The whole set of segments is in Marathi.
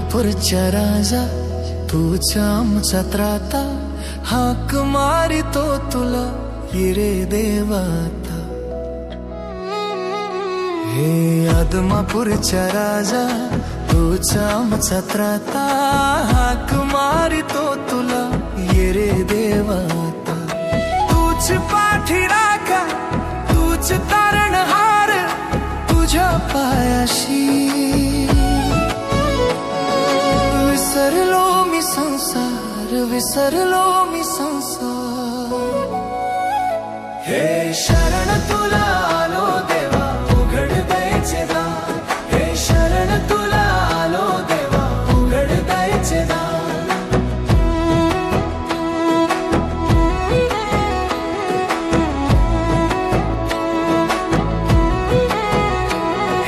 आदमापूरच्या राजा तूच आमचा त्राता, हाक मारितो तुला ये रे देवाता। हे आदमापूरच्या राजा तूच आमचा त्राता, हाक मारितो तुला ये रे देवाता। तूच पाठीराखा तूच तारणहार, तुझ्या पायाशी विसरलो मी संसार, विसरलो मी संसार। हे शरण तुला आलो देवा, उघड द्यायचे दार। हे शरण तुला आलो देवा, उघड द्यायचे दार।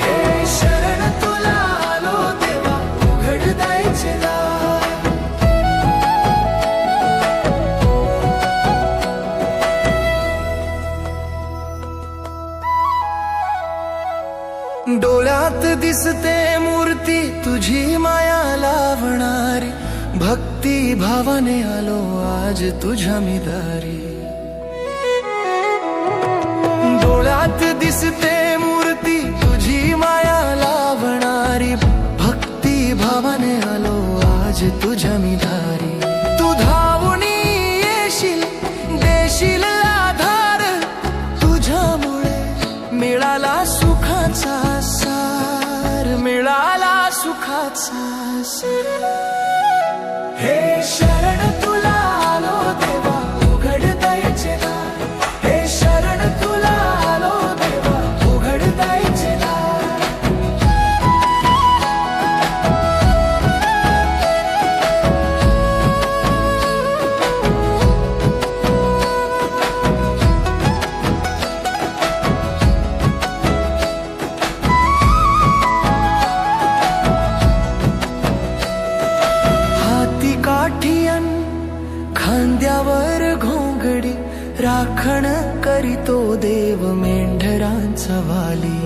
हे शरण तुला आलो देवा, उघड द्यायचे दार। डोळ्यात दिसते मूर्ती तुझी माया लावणारी, भक्ती भावाने आलो आज तुझ्या मी दारी। डोळ्यात दिसते मूर्ती तुझी माया लावणारी, भक्ती भावाने आलो आज तुझ्या मी दारी। तू धावूनी येशील देशील आधार, तुझ्यामुळे मिळाला सुखाचा सार, मिळाला सुखाचा सार। हे शरण तुला आलो देवा, उघड द्यायचे दार। हे शरण तुला आलो देवा, उघड द्यायचे दार। काठियन खांद्यावर घोंगडी, राखण करीतो देव मेंढरांचा वाली।